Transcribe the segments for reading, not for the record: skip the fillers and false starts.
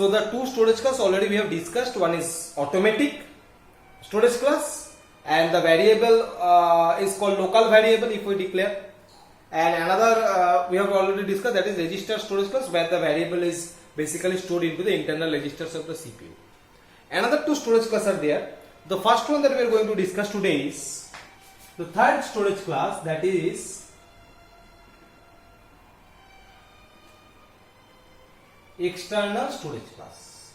So the two storage class already we have discussed. One is automatic storage class, and the variable is called local variable if we declare. And another we have already discussed, that is register storage class, where the variable is basically stored into the internal registers of the CPU. Another two storage classes are there. The first one that we are going to discuss today is the third storage class, that is external storage class.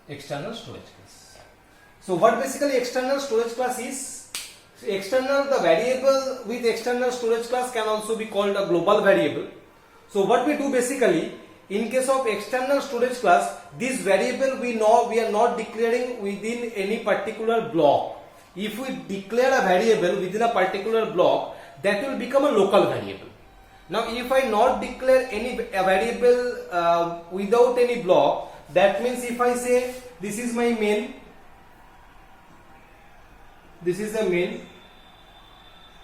External storage class. So what basically external storage class is? So external, the variable with external storage class can also be called a global variable. So what we do basically, in case of external storage class, this variable we are not declaring within any particular block. If we declare a variable within a particular block, that will become a local variable. Now if I not declare any variable without any block, that means if I say this is my main, this is the main,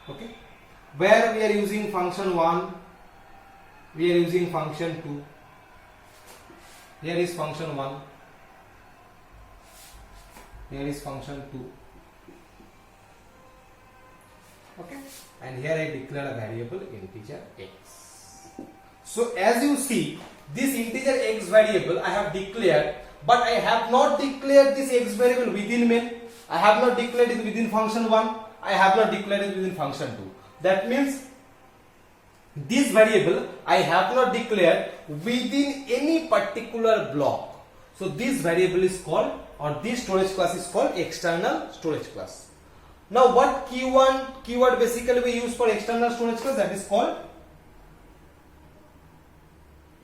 okay, where we are using function 1, we are using function 2, here is function 1, here is function 2, okay, and here I declare a variable integer x. So as you see, this integer x variable I have declared, but I have not declared this x variable within main. I have not declared it within function 1, I have not declared it within function 2. That means this variable I have not declared within any particular block. So this variable is called, or this storage class is called external storage class. Now what keyword basically we use for external storage class, that is called,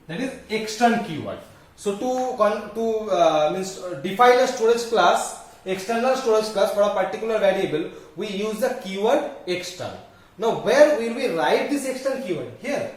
that is extern keyword. So to define a storage class, external storage class for a particular variable, we use the keyword extern. Now where will we write this extern keyword? Here.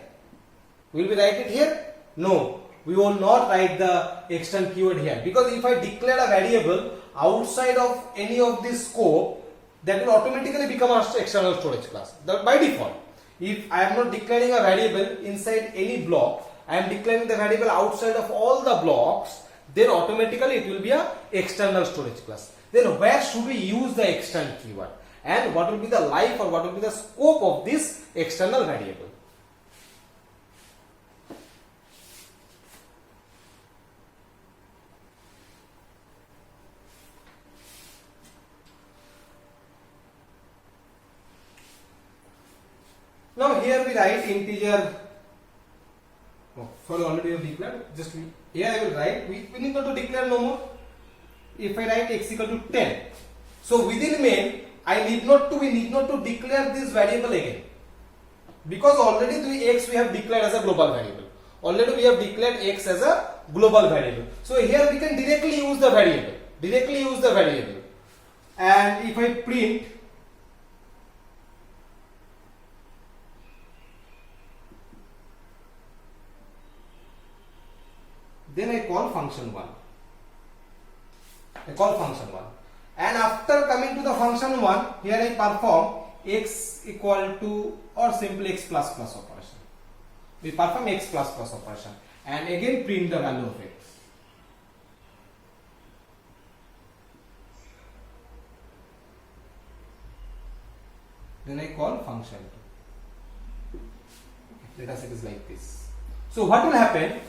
Will we write it here? No, we will not write the extern keyword here, because if I declare a variable outside of any of this scope, that will automatically become an external storage class by default. If I am not declaring a variable inside any block, I am declaring the variable outside of all the blocks, then automatically it will be a external storage class. Then where should we use the extern keyword, and what will be the life or what will be the scope of this external variable? Now here we write integer. Sorry, already we have declared. Just here I will write. We need not to declare no more. If I write x equal to 10, so within main we need not to declare this variable again, because already the x we have declared as a global variable. Already we have declared x as a global variable. So here we can directly use the variable. And if I print, then I call function 1. And after coming to the function 1, here I perform x equal to, or simply x plus plus operation. We perform x plus plus operation and again print the value of x. Then I call function 2. Let us, it is like this. So what will happen?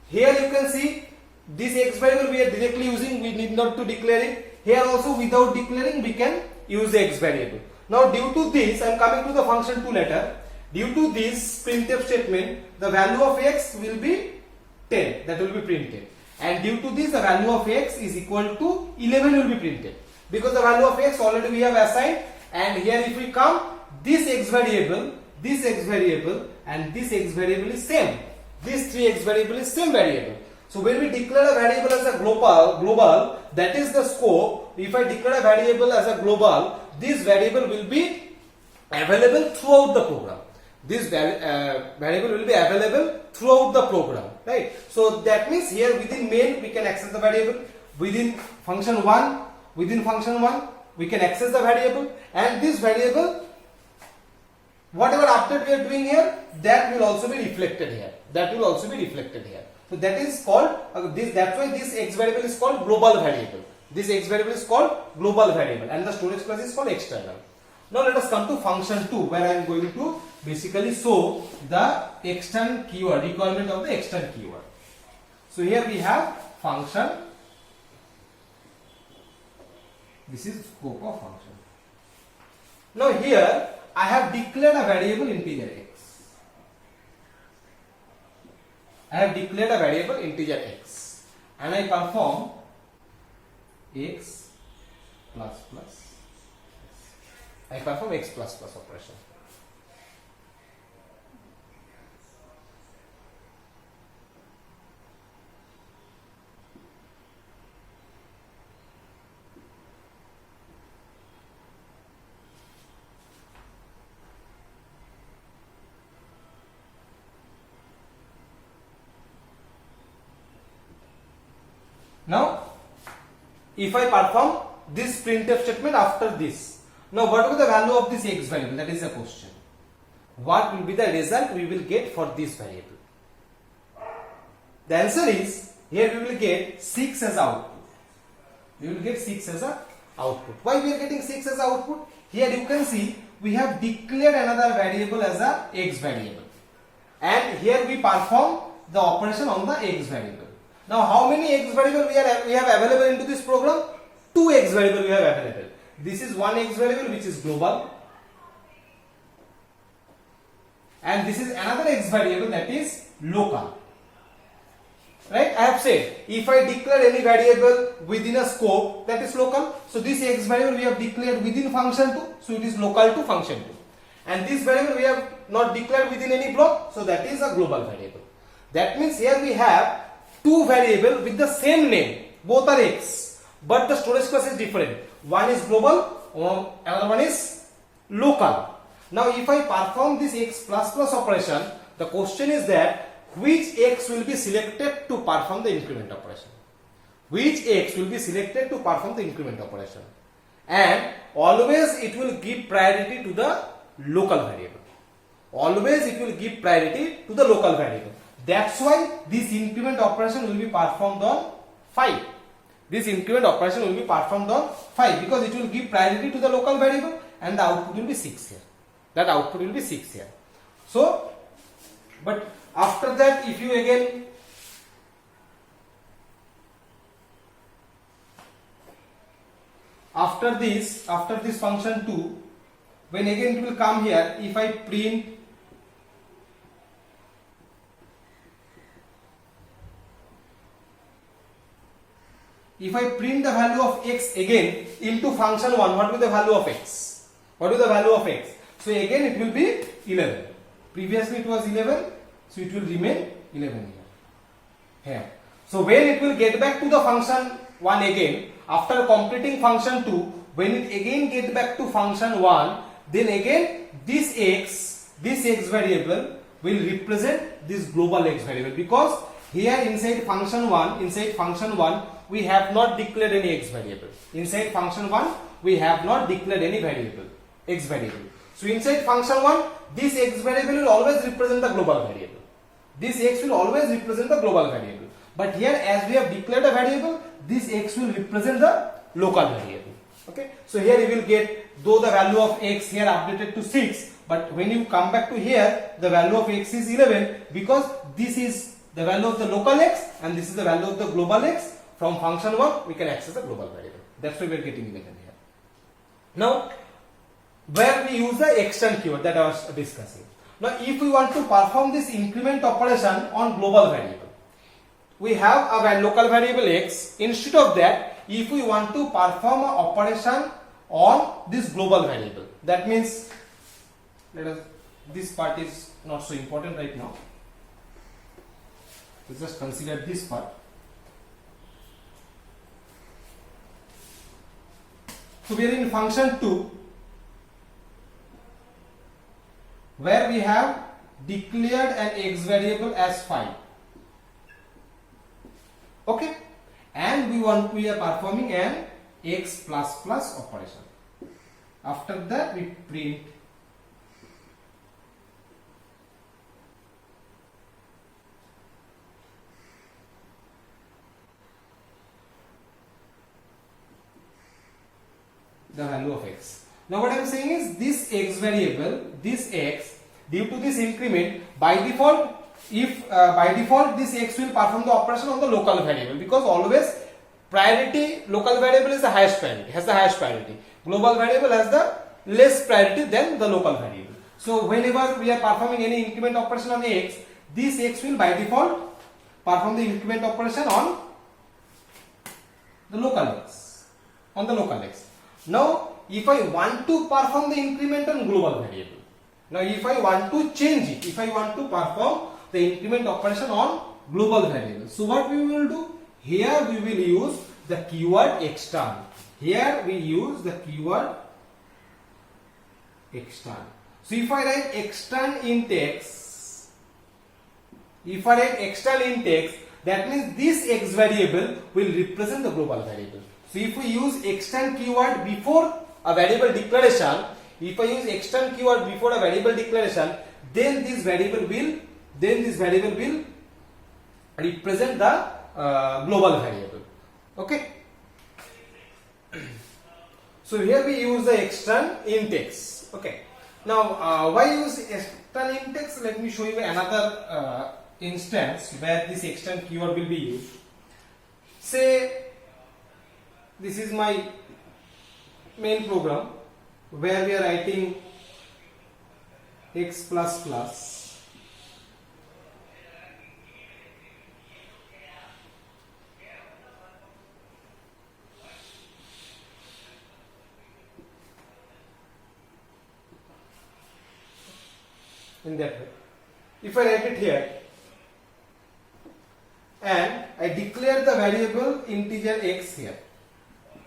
Here you can see this x variable we are directly using, we need not to declare it. Here also without declaring we can use the x variable. Now due to this, I am coming to the function 2 later. Due to this printf statement, the value of x will be 10, that will be printed. And due to this, the value of x is equal to 11 will be printed. Because the value of x already we have assigned, and here if we come, this x variable and this x variable is same. These three x variable is same variable. So when we declare a variable as a global, that is the scope. If I declare a variable as a global, this variable will be available throughout the program. This variable will be available throughout the program, right? So that means here within main we can access the variable, within function 1 we can access the variable, and this variable whatever update we are doing here, that will also be reflected here. That will also be reflected here. So that is called that's why this x variable is called global variable. This x variable is called global variable, and the storage class is called external. Now let us come to function 2, where I am going to basically show the extend keyword, requirement of the extend keyword. So here we have function. This is scope of function. Now here I have declared a variable integer x. I have declared a variable integer x, and I perform x plus plus. I perform x plus plus operation. Now, if I perform this printf statement after this, now what will be the value of this x variable? That is the question. What will be the result we will get for this variable? The answer is, here we will get 6 as output. We will get 6 as a output. Why we are getting 6 as output? Here you can see we have declared another variable as a x variable, and here we perform the operation on the x variable. Now how many x variable we have available into this program? 2 x variable we have available. This is one x variable which is global, and this is another x variable that is local. Right? I have said if I declare any variable within a scope, that is local. So this x variable we have declared within function 2, so it is local to function 2. And this variable we have not declared within any block, so that is a global variable. That means here we have 2 variables with the same name, both are x, but the storage class is different. One is global, another one is local. Now if I perform this x plus plus operation, the question is that which x will be selected to perform the increment operation? Which x will be selected to perform the increment operation? And always it will give priority to the local variable. Always it will give priority to the local variable. That's why this increment operation will be performed on 5. This increment operation will be performed on 5 because it will give priority to the local variable, and the output will be 6 here. That output will be 6 here. So, but after that, if you again after this function 2, when again it will come here, if I print the value of x again into function 1, what will be the value of x? What is the value of x? So again it will be 11. Previously it was 11, so it will remain 11 here. So when it will get back to the function 1 again, after completing function 2, when it again get back to function 1, then again this x variable will represent this global x variable, because here inside function 1 we have not declared any x variable. Inside function 1 we have not declared any variable, x variable. So inside function 1, this x variable will always represent the global variable. This x will always represent the global variable. But here, as we have declared a variable, this x will represent the local variable. Okay. So here you will get, though the value of x here updated to 6, but when you come back to here, the value of x is 11, because this is the value of the local x and this is the value of the global x. From function 1, we can access the global variable. That's why we are getting 11 here. Now, where we use the extend keyword that I was discussing. Now, if we want to perform this increment operation on global variable, we have a local variable x. Instead of that, if we want to perform an operation on this global variable, that means, this part is not so important right now. Let's just consider this part. So we are in function 2, where we have declared an x variable as 5. Okay, and we are performing an x plus plus operation. After that we print the value of x. Now what I am saying is this x variable, this x, due to this increment, by default, if by default this x will perform the operation on the local variable, because always priority local variable is the highest priority, has the highest priority. Global variable has the less priority than the local variable. So whenever we are performing any increment operation on x, this x will by default perform the increment operation on the local x, on the local x. Now if I want to perform the increment on global variable, now if I want to change it, if I want to perform the increment operation on global variable, so what we will do? Here we will use the keyword extern. Here we use the keyword extern. So if I write extern int x, if I write extern int x, that means this x variable will represent the global variable. So if we use extern keyword before a variable declaration, if I use extern keyword before a variable declaration, then this variable will represent the global variable. Okay. So here we use the extern int x. Okay. Now why use extern int x? Let me show you another instance where this extern keyword will be used. Say this is my main program where we are writing x plus plus. In that way, if I write it here and I declare the variable integer x here,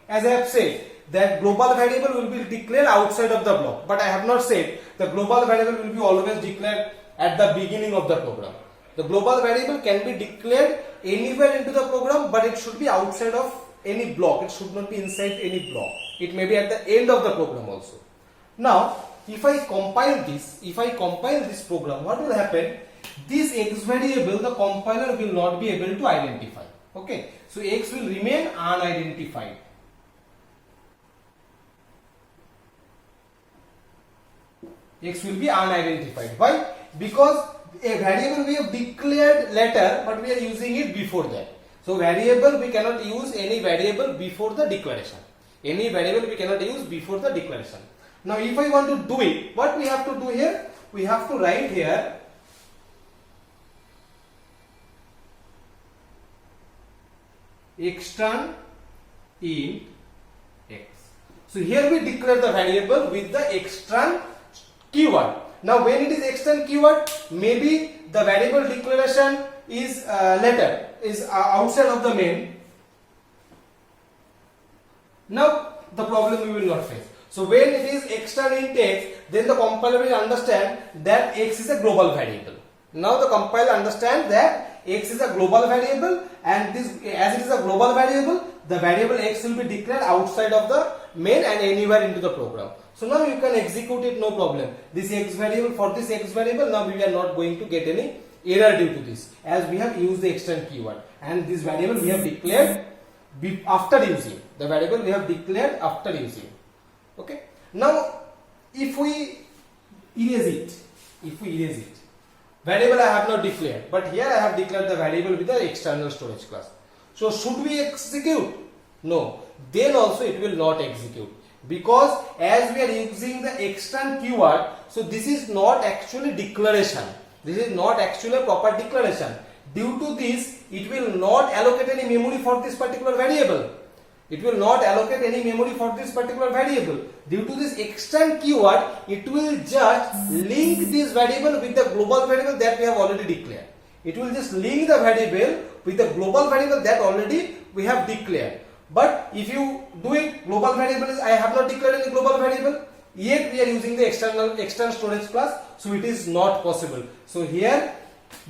as I have said that global variable will be declared outside of the block, but I have not said the global variable will be always declared at the beginning of the program. The global variable can be declared anywhere into the program, but it should be outside of any block. It should not be inside any block. It may be at the end of the program also. Now if I compile this program, what will happen? This x variable, the compiler will not be able to identify. Okay, so x will remain unidentified. X will be unidentified. Why? Because a variable we have declared later, but we are using it before that. So variable, we cannot use any variable before the declaration. Any variable we cannot use before the declaration. Now if I want to do it, what we have to do here? We have to write here extern int x. So here we declare the variable with the extern keyword. Now when it is extern keyword, maybe the variable declaration is later, is outside of the main. Now the problem we will not face. So when it is extern int x, then the compiler will understand that x is a global variable. Now the compiler understands that x is a global variable, and this, as it is a global variable, the variable x will be declared outside of the main and anywhere into the program. So now you can execute it, no problem. This x variable, for this x variable, now we are not going to get any error due to this, as we have used the extern keyword, and this variable we have declared after using. The variable we have declared after using. Okay. Now if we erase it, variable I have not declared, but here I have declared the variable with the external storage class. So should we execute? No. Then also it will not execute, because as we are using the extern keyword, so this is not actually declaration. This is not actually a proper declaration. Due to this, it will not allocate any memory for this particular variable. It will not allocate any memory for this particular variable. Due to this extern keyword, it will just link this variable with the global variable that we have already declared. It will just link the variable with the global variable that already we have declared. But if you do it, global variable is, I have not declared any global variable, yet we are using the external storage class, so it is not possible. So here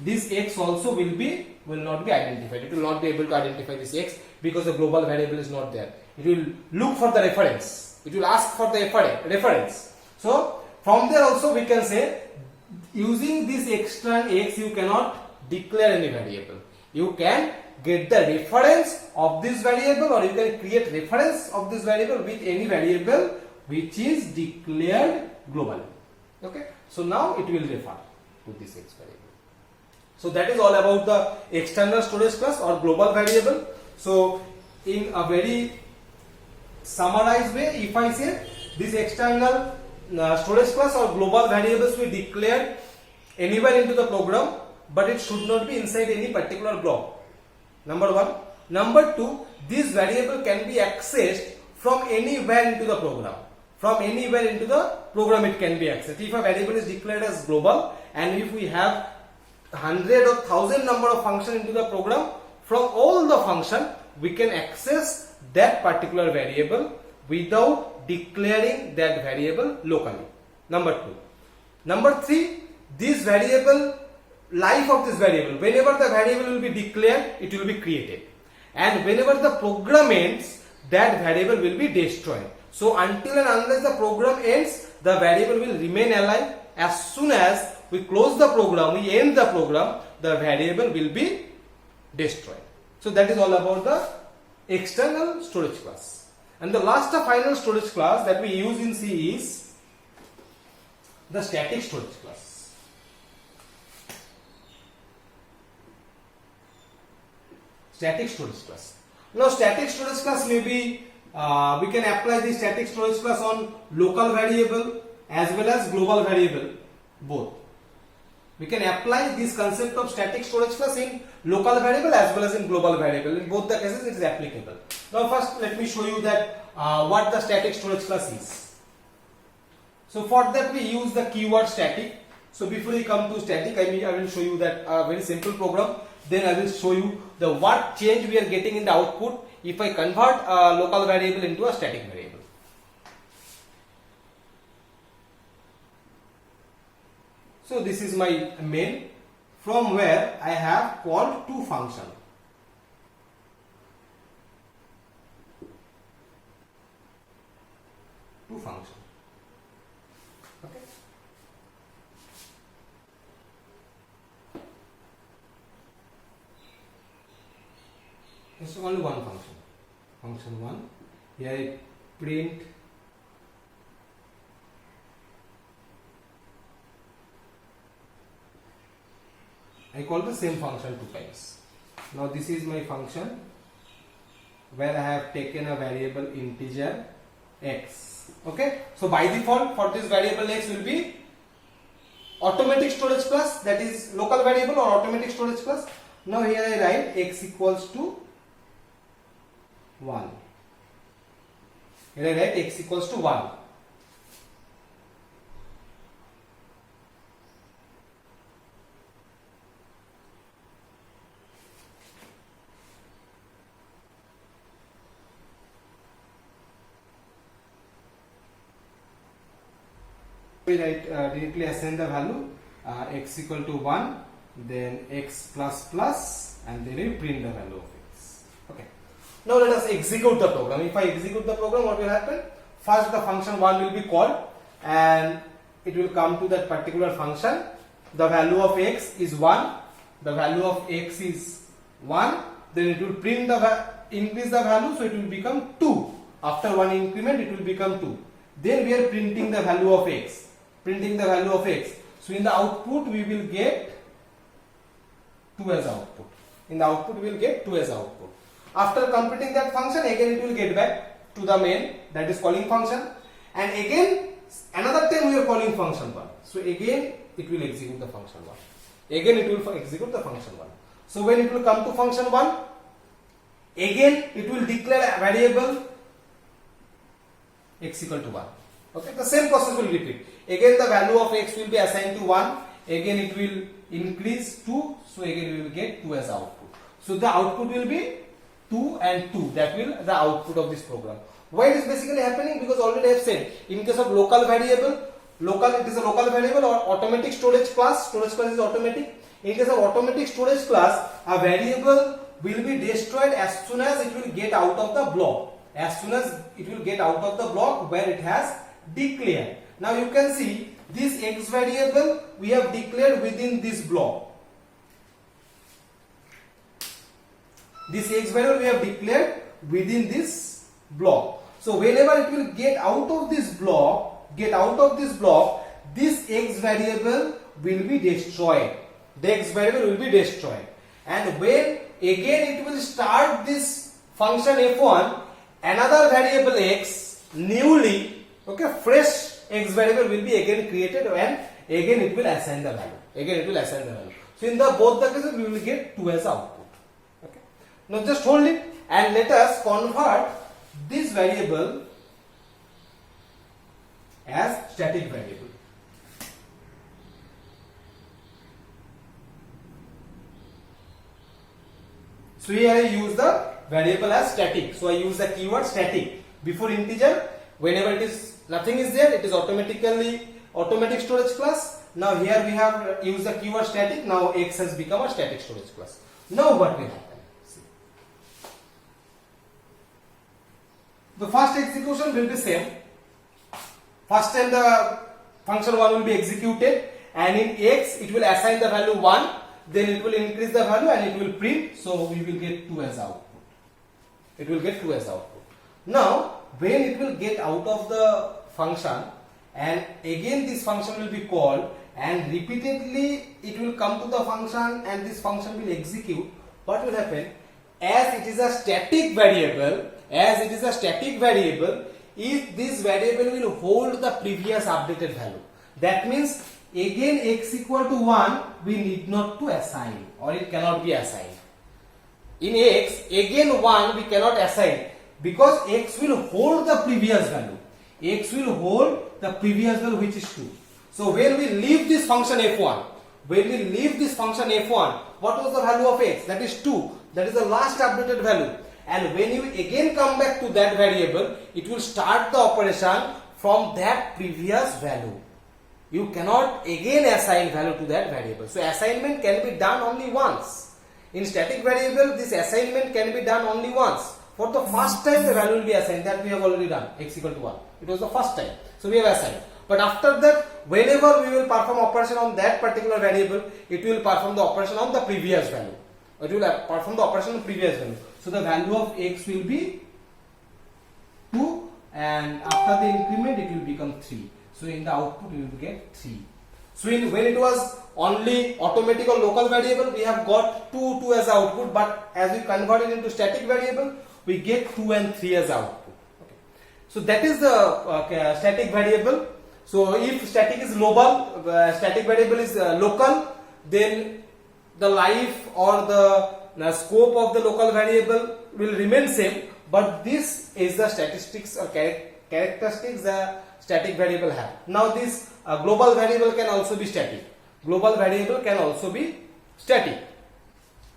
this x also will not be identified. It will not be able to identify this x, because the global variable is not there. It will look for the reference. It will ask for the reference. So from there also we can say, using this extern x, you cannot declare any variable. You can get the reference of this variable, or you can create reference of this variable with any variable which is declared globally. Okay, so now it will refer to this X variable. So that is all about the external storage class or global variable. So in a very summarized way, if I say this external storage class or global variables we declare anywhere into the program, but it should not be inside any particular block. Number one. Number two, this variable can be accessed from anywhere into the program. From anywhere into the program it can be accessed. If a variable is declared as global, and if we have 100 or 1000 number of functions into the program, from all the function we can access that particular variable without declaring that variable locally. Number two. Number three, this variable, life of this variable, whenever the variable will be declared, it will be created, and whenever the program ends, that variable will be destroyed. So until and unless the program ends, the variable will remain alive. As soon as we close the program, we end the program, the variable will be destroyed. So that is all about the external storage class. And the last final storage class that we use in C is the static storage class. Static storage class. Now static storage class may be, we can apply the static storage class on local variable as well as global variable, both. We can apply this concept of static storage class in local variable as well as in global variable. In both the cases it is applicable. Now first let me show you that what the static storage class is. So for that we use the keyword static. So before we come to static, I will show you that very simple program. Then I will show you the what change we are getting in the output if I convert a local variable into a static variable. So this is my main, from where I have called two functions. Two functions. Okay. This is only one function. Function 1. Here I print I call the same function two times. Now this is my function where I have taken a variable integer x. Okay. So by default for this variable x will be automatic storage class, that is local variable or automatic storage class. Now here I write x equals to 1. Here I write x equals to 1. We write directly assign the value x equal to 1, then x plus plus, and then we print the value of x. Okay. Now let us execute the program. If I execute the program, what will happen? First the function 1 will be called and it will come to that particular function. The value of x is 1. The value of x is 1. Then it will print the increase the value, so it will become 2. After one increment it will become 2. Then we are printing the value of x. Printing the value of x. So in the output we will get 2 as output. In the output we will get 2 as output. After completing that function, again it will get back to the main, that is calling function, and again another time we are calling function 1. So again it will execute the function 1. Again it will execute the function 1. So when it will come to function 1, again it will declare a variable x equal to 1. Okay, the same process will repeat. Again the value of x will be assigned to 1. Again it will increase 2. So again we will get 2 as output. So the output will be 2 and 2. That will the output of this program. Why it is basically happening? Because already I have said, in case of local variable, it is a local variable or automatic storage class. Storage class is automatic. In case of automatic storage class, a variable will be destroyed as soon as it will get out of the block. As soon as it will get out of the block where it has declared. Now you can see this x variable we have declared within this block. this x variable we have declared within this block. So whenever it will get out of this block, this x variable will be destroyed. The x variable will be destroyed. And when again it will start this function f1, another variable x newly, okay, fresh x variable will be again created and again it will assign the value. So in the both the cases we will get 2 as output. Okay. Now just hold it and let us convert this variable as static variable. So here I use the variable as static. So I use the keyword static before integer. Whenever it is nothing is there, it is automatic storage class. Now here we have used the keyword static. Now x has become a static storage class. Now what will happen? See. The first execution will be same. First time the function 1 will be executed, and in x it will assign the value 1. Then it will increase the value and it will print, so we will get 2 as output. Now when it will get out of the function and again this function will be called and repeatedly it will come to the function and this function will execute, what will happen? As it is a static variable, if this variable will hold the previous updated value, that means again x equal to 1 we need not to assign, or it cannot be assigned. In x again 1 we cannot assign because x will hold the previous value. Which is 2. So when we leave this function f1, what was the value of x? That is 2. That is the last updated value. And when you again come back to that variable, it will start the operation from that previous value. You cannot again assign value to that variable. So assignment can be done only once. In static variable, this assignment can be done only once. For the first time the value will be assigned, that we have already done, x equal to 1. It was the first time. So we have assigned. But after that, whenever we will perform operation on that particular variable, it will perform the operation on the previous value. So the value of x will be 2, and after the increment it will become 3. So in the output we will get 3. So when it was only automatic or local variable, we have got 2 as output, but as we convert it into static variable, we get 2 and 3 as output. Okay. So that is the static variable. So if static is global, static variable is local, then the life or the scope of the local variable will remain same, but this is the statistics or characteristics the static variable have. Now this global variable can also be static.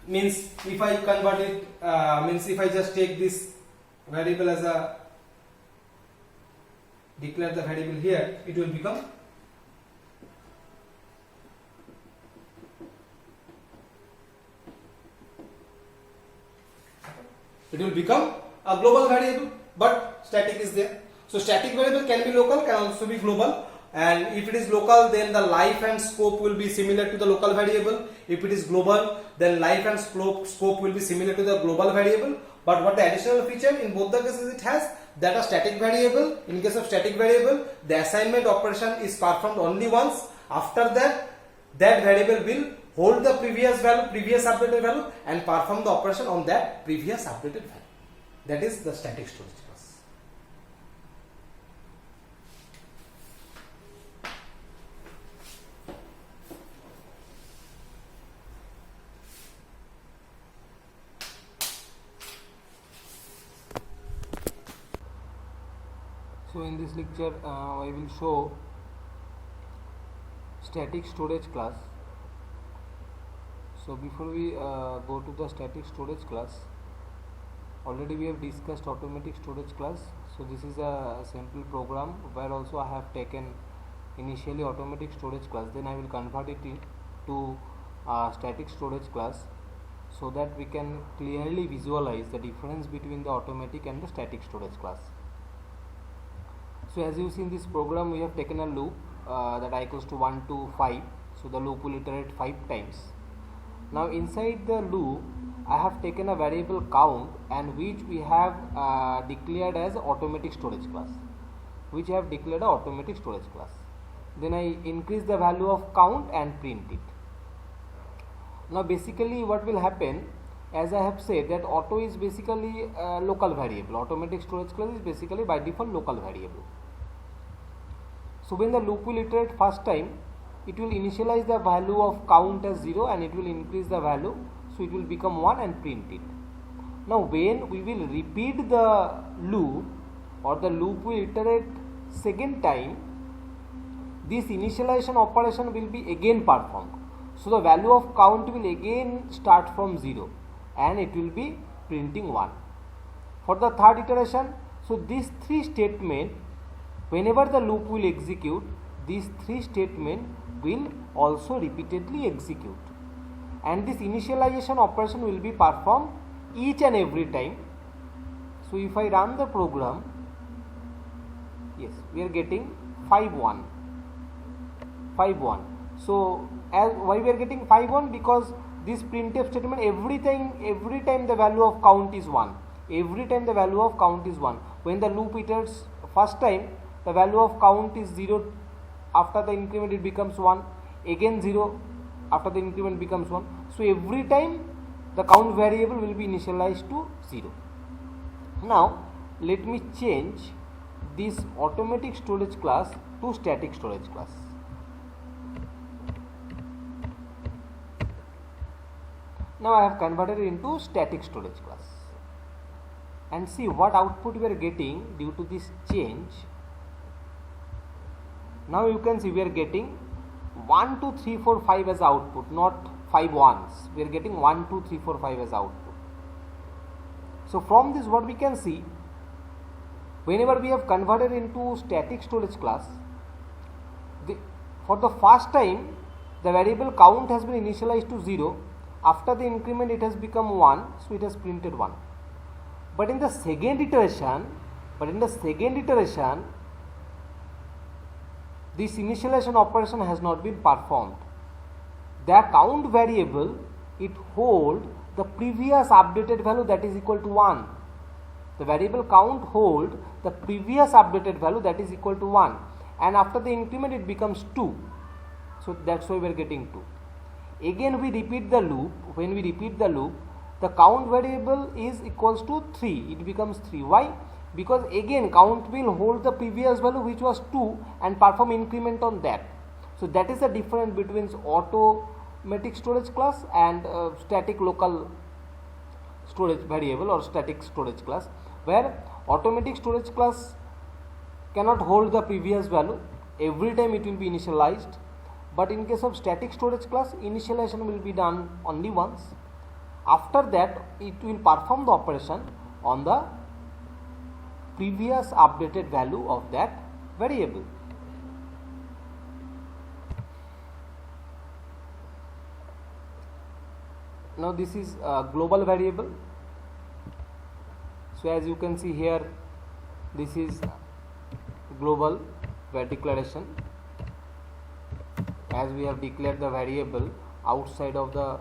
Means if I convert it, if I just take this variable as a declare the variable here, it will become a global variable, but static is there. So static variable can be local, can also be global, and if it is local, then the life and scope will be similar to the local variable. If it is global, then life and scope will be similar to the global variable. But what the additional feature in both the cases it has, that a static variable, in case of static variable, the assignment operation is performed only once. After that, that variable will hold the previous updated value, and perform the operation on that previous updated value. That is the static storage class. So in this lecture I will show static storage class. So before we go to the static storage class, already we have discussed automatic storage class. So this is a simple program where also I have taken initially automatic storage class, then I will convert it to static storage class, so that we can clearly visualize the difference between the automatic and the static storage class. So as you see in this program, we have taken a loop that I equals to 1 to 5. So the loop will iterate 5 times. Now inside the loop I have taken a variable count and which we have declared as automatic storage class, which I have declared a automatic storage class. Then I increase the value of count and print it. Now basically what will happen, as I have said, that auto is basically a local variable. Automatic storage class is basically by default local variable. So when the loop will iterate first time, it will initialize the value of count as 0 and it will increase the value, so it will become 1 and print it. Now when we will repeat the loop, or the loop will iterate second time, this initialization operation will be again performed. So the value of count will again start from 0 and it will be printing 1. For the third iteration, so these three statements, whenever the loop will execute, these three statements will also repeatedly execute, and this initialization operation will be performed each and every time. So if I run the program, yes, we are getting 5-1. So as why we are getting 5-1? Because this printf statement, every time the value of count is 1. Every time the value of count is 1. When the loop iterates first time, the value of count is 0. After the increment it becomes 1. Again 0. After the increment becomes 1. So every time the count variable will be initialized to 0. Now let me change this automatic storage class to static storage class. Now I have converted it into static storage class, and see what output we are getting due to this change. Now you can see we are getting 1, 2, 3, 4, 5 as output, not 5 ones. We are getting 1, 2, 3, 4, 5 as output. So from this what we can see, whenever we have converted into static storage class, for the first time the variable count has been initialized to 0. After the increment it has become 1, so it has printed 1. But in the second iteration, this initialization operation has not been performed. The count variable, it holds the previous updated value, that is equal to 1. The variable count holds the previous updated value, that is equal to 1, and after the increment it becomes 2. So that's why we are getting 2. Again we repeat the loop. When we repeat the loop, the count variable is equals to 3. It becomes 3. Why? Because again count will hold the previous value, which was 2, and perform increment on that. So that is the difference between automatic storage class and static local storage variable or static storage class, where automatic storage class cannot hold the previous value. Every time it will be initialized. But in case of static storage class, initialization will be done only once. After that, it will perform the operation on the previous updated value of that variable. Now this is a global variable. So as you can see here, this is global declaration. As we have declared the variable outside of the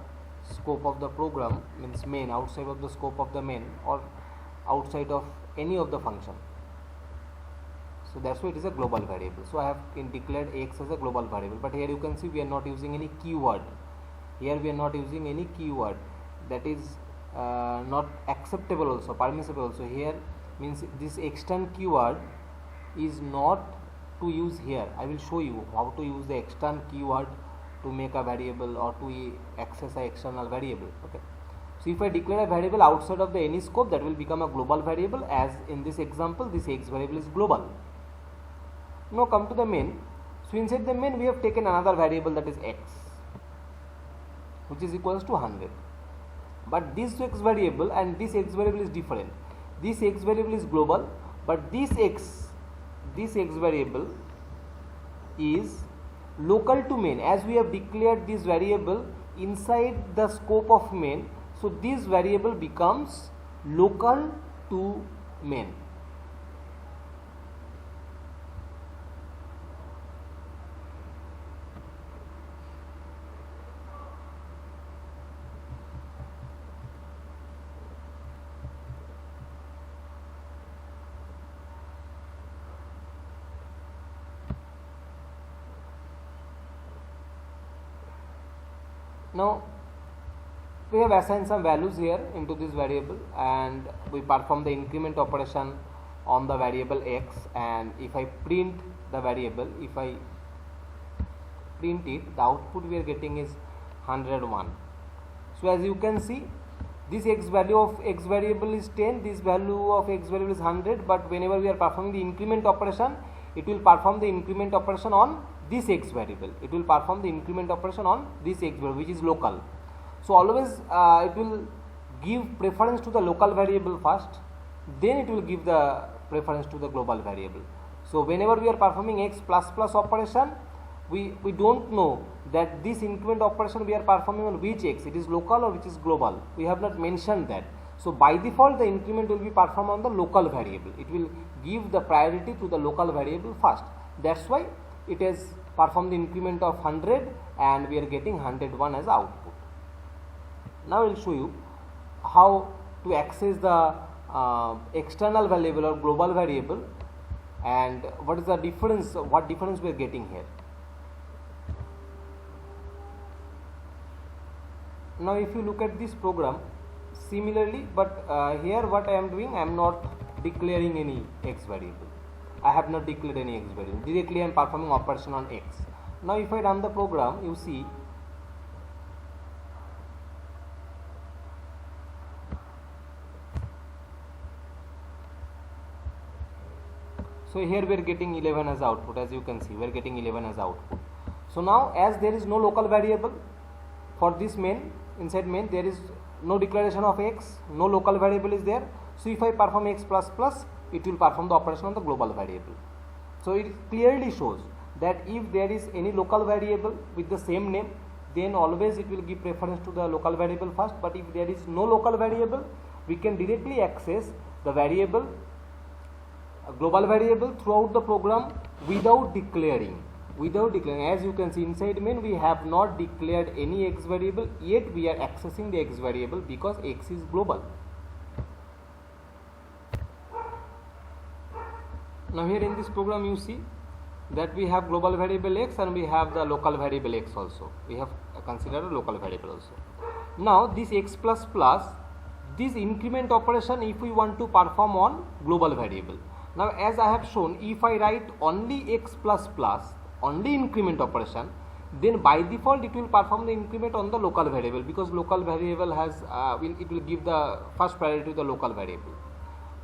scope of the program, means main, outside of the scope of the main, or outside of any of the function. So that's why it is a global variable. So I have declared x as a global variable, but here you can see we are not using any keyword. Here we are not using any keyword. That is not acceptable also, permissible also. Here means this extend keyword is not to use here. I will show you how to use the extend keyword to make a variable or to access a external variable. Okay. So if I declare a variable outside of the any scope, that will become a global variable. As in this example, this x variable is global. Now come to the main. So inside the main we have taken another variable, that is x, which is equals to 100. But this x variable and this x variable is different. This x variable is global, but this x variable is local to main. As we have declared this variable inside the scope of main, so this variable becomes local to main. Now we have assigned some values here into this variable, and we perform the increment operation on the variable x, and if I print the variable, if I print it, the output we are getting is 101. So as you can see, this x value of x variable is 10, this value of x variable is 100, but whenever we are performing the increment operation, it will perform the increment operation on this x variable. It will perform the increment operation on this x variable, which is local. So always it will give preference to the local variable first, then it will give the preference to the global variable. So whenever we are performing x plus plus operation, we don't know that this increment operation we are performing on which x, it is local or which is global. We have not mentioned that. So by default the increment will be performed on the local variable. It will give the priority to the local variable first. That's why it has performed the increment of 100 and we are getting 101 as output. Now I will show you how to access the external variable or global variable, and what is the difference, what difference we are getting here. Now if you look at this program similarly, but here what I am doing, I am not declaring any x variable. I have not declared any x variable. Directly I am performing operation on x. Now if I run the program, you see so here we are getting 11 as output. As you can see, we are getting 11 as output. So now as there is no local variable for this main, inside main there is no declaration of x, no local variable is there. So if I perform x plus plus, it will perform the operation on the global variable. So it clearly shows that if there is any local variable with the same name, then always it will give preference to the local variable first. But if there is no local variable, we can directly access the variable, global variable, throughout the program without declaring. As you can see, inside main we have not declared any x variable, yet we are accessing the x variable because x is global. Now here in this program you see that we have global variable x and we have the local variable x also. We have considered a local variable also. Now this x plus plus, this increment operation if we want to perform on global variable. Now as I have shown, if I write only x plus plus, only increment operation, then by default it will perform the increment on the local variable, because local variable has it will give the first priority to the local variable.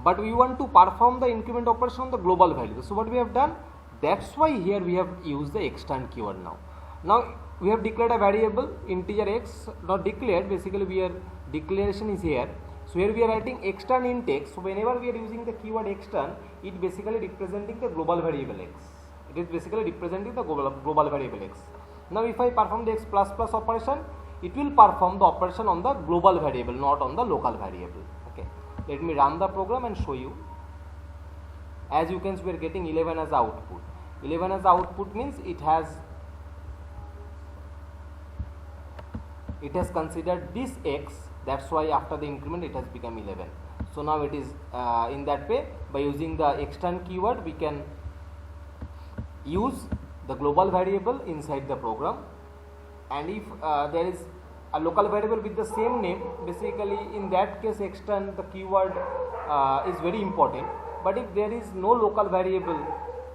But we want to perform the increment operation on the global variable. So what we have done, that's why here we have used the extend keyword. Now we have declared a variable integer x, not declared, basically we are declaration is here. So here we are writing extend int x. So whenever we are using the keyword extend, it basically representing the global variable x. It is basically representing the global variable x. Now if I perform the x plus plus operation, it will perform the operation on the global variable, not on the local variable. Okay, let me run the program and show you. As you can see, we are getting 11 as output. 11 as output means it has considered this x, that's why after the increment it has become 11. So now it is in that way, by using the extend keyword we can use the global variable inside the program, and if there is a local variable with the same name, basically in that case extend the keyword is very important. But if there is no local variable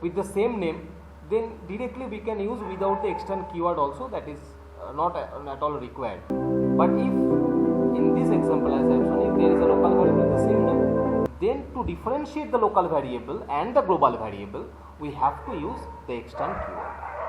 with the same name, then directly we can use without the extend keyword also, that is not at all required. But if in this example as I have shown, if there is a local variable with the same name, then to differentiate the local variable and the global variable, we have to use the extend keyword.